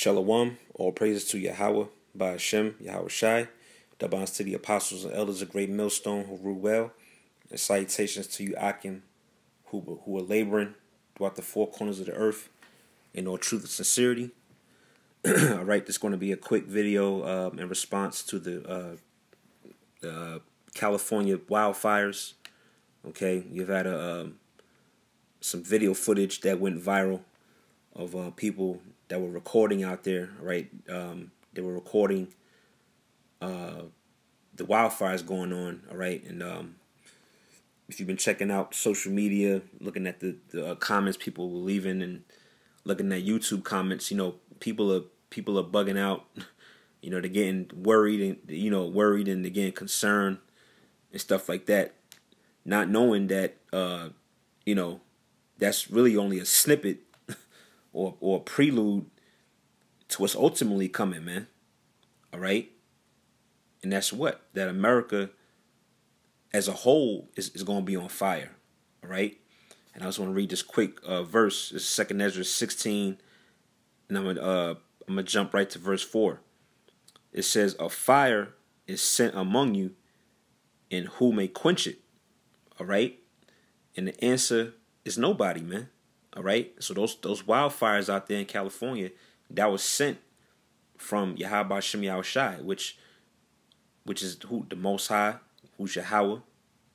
Shalom, all praises to Yahweh, by Hashem, Yahweh Shai, Dabans to the apostles and elders of Great Millstone who rule well, and salutations to you Akim, who are laboring throughout the four corners of the earth in all truth and sincerity. All right, this is going to be a quick video in response to the California wildfires. Okay, you've had some video footage that went viral of people that were recording out there, right? They were recording the wildfires going on, all right? And if you've been checking out social media, looking at the comments people were leaving and looking at YouTube comments, you know, people are bugging out. You know, they're getting worried and they're getting concerned and stuff like that, not knowing that that's really only a snippet or a prelude to what's ultimately coming, man. All right? And that's what? That America as a whole is going to be on fire. All right? And I just want to read this quick verse. This is 2 Ezra 16, and I'm gonna jump right to verse 4. It says, "A fire is sent among you, and who may quench it?" All right? And the answer is nobody, man. All right? So those wildfires out there in California, that was sent from Yahweh Shem Yahweh Shai, which is who? The Most High, who's Yahweh.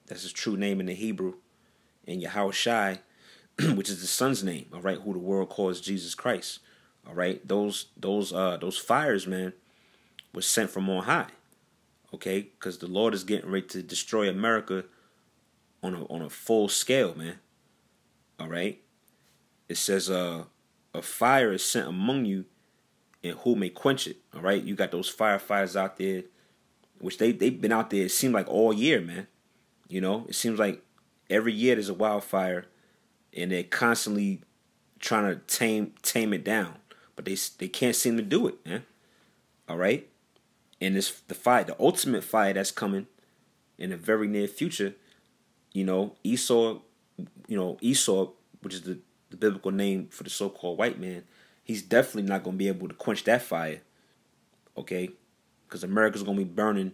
That's his true name in the Hebrew. And Yahweh Shai, which is the Son's name, all right, who the world calls Jesus Christ. All right? Those fires, man, were sent from on high. Okay? Because the Lord is getting ready to destroy America on a full scale, man. All right? It says a fire is sent among you, and who may quench it? All right? You got those firefighters out there, which they've been out there, it seems like all year, man. You know, it seems like every year there's a wildfire, and they're constantly trying to tame it down, but they can't seem to do it, man. All right? And the ultimate fire that's coming in the very near future, Esau, which is the biblical name for the so-called white man, he's definitely not going to be able to quench that fire, okay? Because America's going to be burning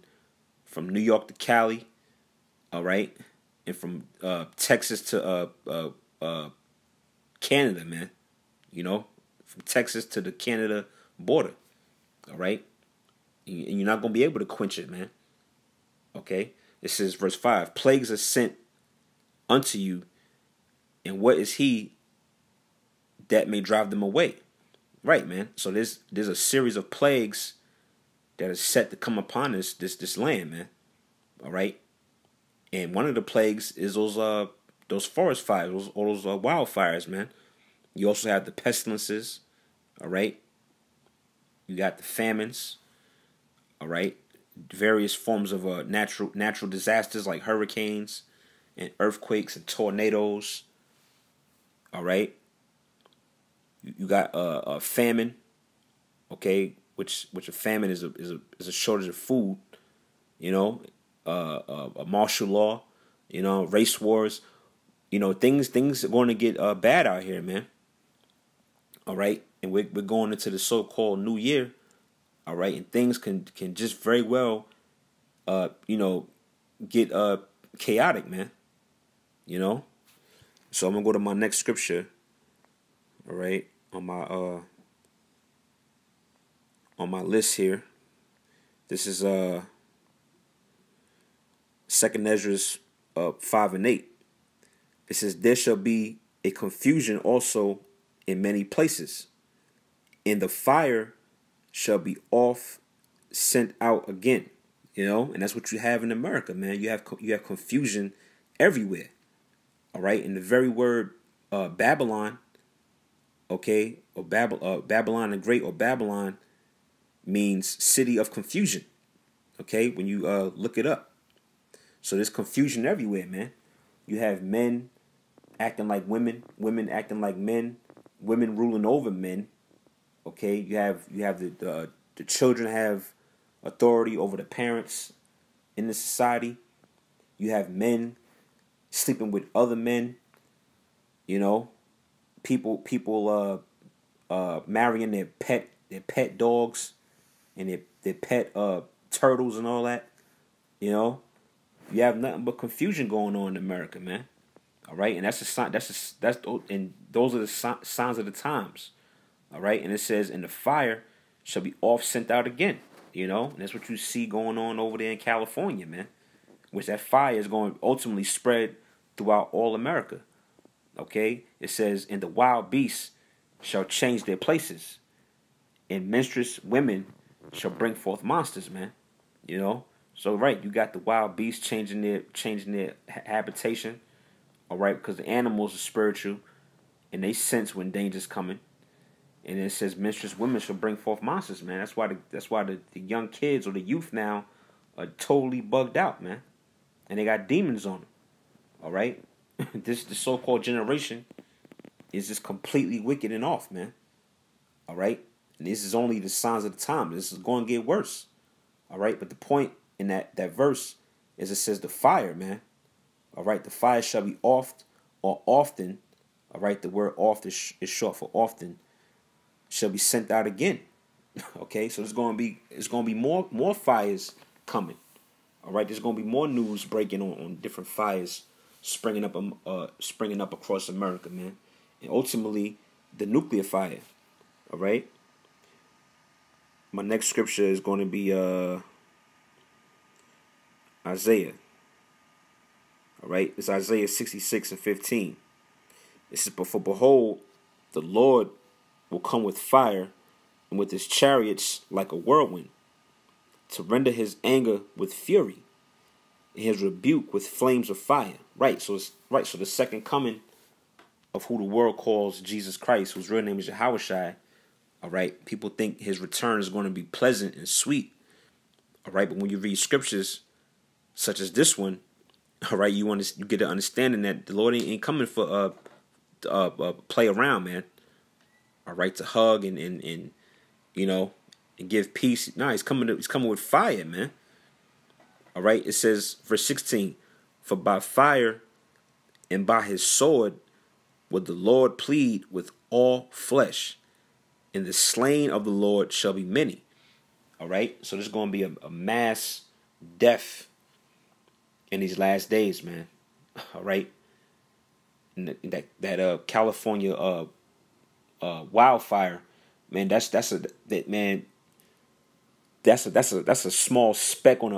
from New York to Cali, all right? And from Texas to Canada, man. You know, from Texas to the Canada border, all right? And you're not going to be able to quench it, man, okay? It says, verse 5, "Plagues are sent unto you, and what is he that may drive them away?" Right, man. So there's a series of plagues that is set to come upon this land, man. All right, and one of the plagues is those forest fires, those wildfires, man. You also have the pestilences. All right, you got the famines. All right, various forms of natural disasters like hurricanes and earthquakes and tornadoes. All right. You got a famine, okay, which a famine is a shortage of food, a martial law, race wars, things are going to get bad out here, man. All right, and we're going into the so-called new year, all right, and things can just very well, get chaotic, man. So I'm gonna go to my next scripture. All right, on my list here. This is 2 Ezra 5 and 8. It says, "There shall be a confusion also in many places, and the fire shall be oft sent out again." And that's what you have in America, man. You have confusion everywhere. All right, and the very word Babylon, okay, or Babylon the Great, or Babylon, means city of confusion. Okay, when you look it up. So there's confusion everywhere, man. You have men acting like women, women acting like men, women ruling over men. Okay, you have the children have authority over the parents in the society. You have men sleeping with other men. People marrying their pet their pet dogs and their pet turtles and all that. You know, you have nothing but confusion going on in America, man. All right, and that's a sign. And those are the signs of the times. All right, and it says, "And the fire shall be oft sent out again." You know, and that's what you see going on over there in California, man. Which that fire is going to ultimately spread throughout all America. Okay, it says, "And the wild beasts shall change their places, and menstruous women shall bring forth monsters," man. You know, so right, you got the wild beasts changing their habitation. All right, because the animals are spiritual, and they sense when danger's coming. And it says, "Menstruous women shall bring forth monsters," man. That's why the young kids or the youth now are totally bugged out, man, and they got demons on them. All right, the so-called generation is just completely wicked and off, man. All right, and this is only the signs of the time. This is going to get worse. All right, but the point in that verse is it says the fire, man. All right, the fire shall be oft or often. All right, the word oft is short for often. Shall be sent out again. Okay, so it's going to be more fires coming. All right, there's going to be more news breaking on different fires springing up across America, man, and ultimately the nuclear fire. All right, my next scripture is going to be Isaiah. All right, it's Isaiah 66:15. It says, "But for behold, the Lord will come with fire, and with his chariots like a whirlwind, to render his anger with fury, and his rebuke with flames of fire." Right, so So the second coming of who the world calls Jesus Christ, whose real name is Yahushua. All right, people think his return is going to be pleasant and sweet. All right, but when you read scriptures such as this one, all right, you get an understanding that the Lord ain't coming for play around, man. All right, to hug and you know, and give peace. No, he's coming with fire, man. All right, it says, verse 16, "For by fire and by his sword would the Lord plead with all flesh, and the slain of the Lord shall be many." All right, so there's going to be a mass death in these last days, man. All right, and that California wildfire, man. That's a small speck on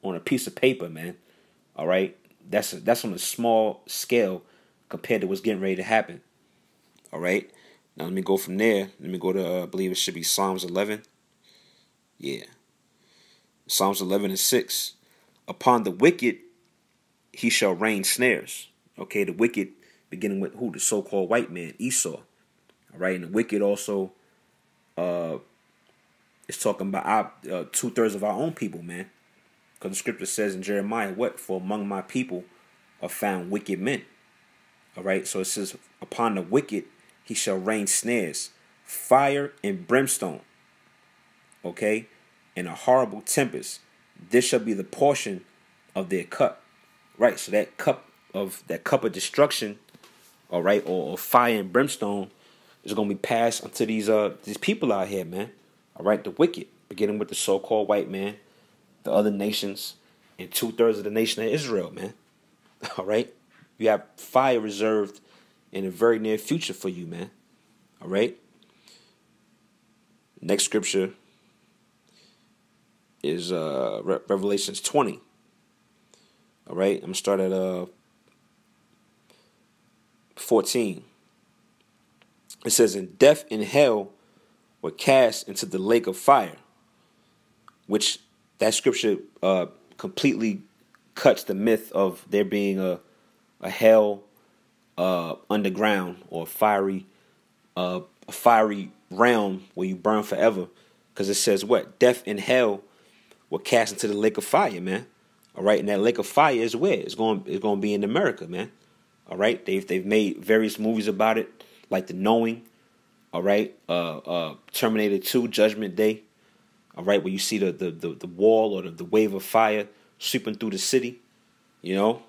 a piece of paper, man. All right, that's on a small scale compared to what's getting ready to happen. All right, now let me go from there. Let me go to I believe it should be Psalms 11. Yeah, Psalms 11:6. "Upon the wicked he shall rain snares." Okay, the wicked, beginning with who? The so-called white man, Esau. All right, and the wicked also is talking about 2/3 of our own people, man. Because the scripture says in Jeremiah, what? "For among my people are found wicked men." All right, so it says, "Upon the wicked he shall rain snares, fire and brimstone." Okay, "and a horrible tempest. This shall be the portion of their cup." Right, so that cup of destruction, all right, or fire and brimstone is going to be passed unto these people out here, man. All right, the wicked, beginning with the so-called white man, the other nations, and 2/3 of the nation of Israel, man. All right, you have fire reserved in the very near future for you, man. All right. Next scripture is Revelations 20. All right, I'm gonna start at 14. It says, "And death and hell were cast into the lake of fire," which that scripture completely cuts the myth of there being a hell underground or a fiery realm where you burn forever, because it says what? Death and hell were cast into the lake of fire, man. All right, and that lake of fire is where it's going to be in America, man. All right, they've made various movies about it, like The Knowing. All right, Terminator 2, Judgment Day. All right, where you see the wall or the wave of fire sweeping through the city. You know,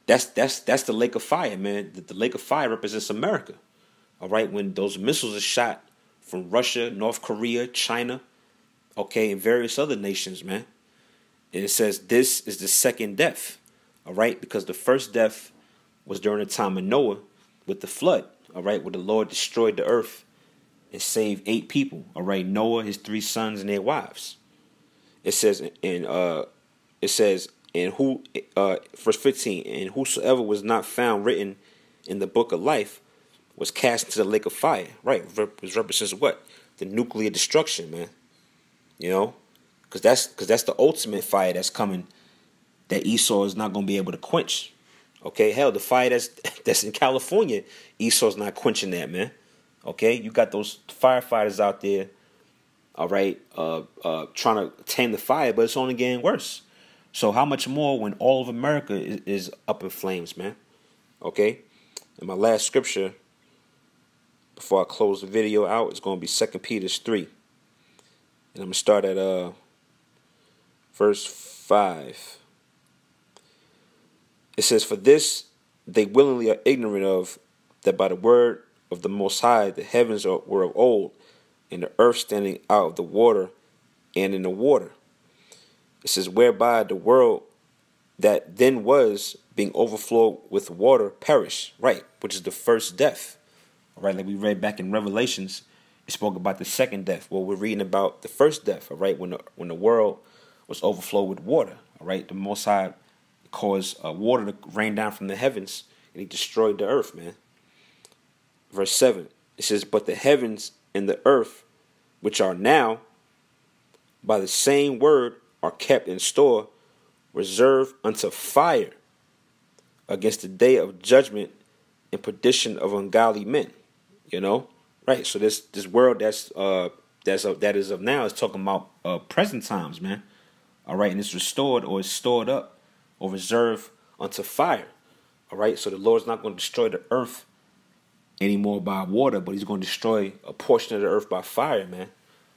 that's the lake of fire, man. The lake of fire represents America. All right, when those missiles are shot from Russia, North Korea, China, okay, and various other nations, man. And it says this is the second death, all right, because the first death was during the time of Noah with the flood, all right, where the Lord destroyed the earth and saved 8 people, all right, Noah, his 3 sons, and their wives. It says verse 15, and whosoever was not found written in the book of life was cast into the lake of fire, right? Which represents what? The nuclear destruction, man. You know, because that's the ultimate fire that's coming that Esau is not going to be able to quench. Okay, hell, the fire that's in California, Esau's not quenching that, man. Okay, you got those firefighters out there, all right, trying to tame the fire, but it's only getting worse. So how much more when all of America is up in flames, man? Okay, and my last scripture before I close the video out is going to be 2 Peter 3. And I'm going to start at verse 5. It says, "For this they willingly are ignorant of, that by the word of the Most High the heavens were of old, and the earth standing out of the water and in the water." It says, "Whereby the world that then was, being overflowed with water, perished." Right, which is the first death. All right, like we read back in Revelations, it spoke about the second death. Well, we're reading about the first death, all right, when the world was overflowed with water. All right, the Most High caused water to rain down from the heavens, and he destroyed the earth, man. Verse 7, it says, "But the heavens and the earth, which are now, by the same word are kept in store, reserved unto fire, against the day of judgment and perdition of ungodly men." You know, right? So this world that is of now is talking about present times, man. All right, and it's restored or is stored up or reserved unto fire. All right, so the Lord's not going to destroy the earth anymore by water, but he's going to destroy a portion of the earth by fire, man,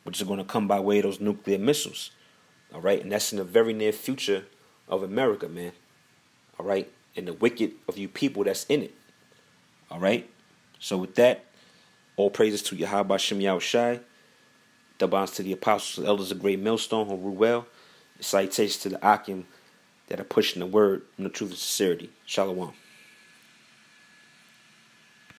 which is going to come by way of those nuclear missiles. All right, and that's in the very near future of America, man. All right, and the wicked of you people that's in it. All right, so with that, all praises to Yahweh Shem Yahushai. Double honors to the apostles, elders of Great Millstone, who rule well. Salutations to the Akim that are pushing the word in the truth and sincerity. Shalom.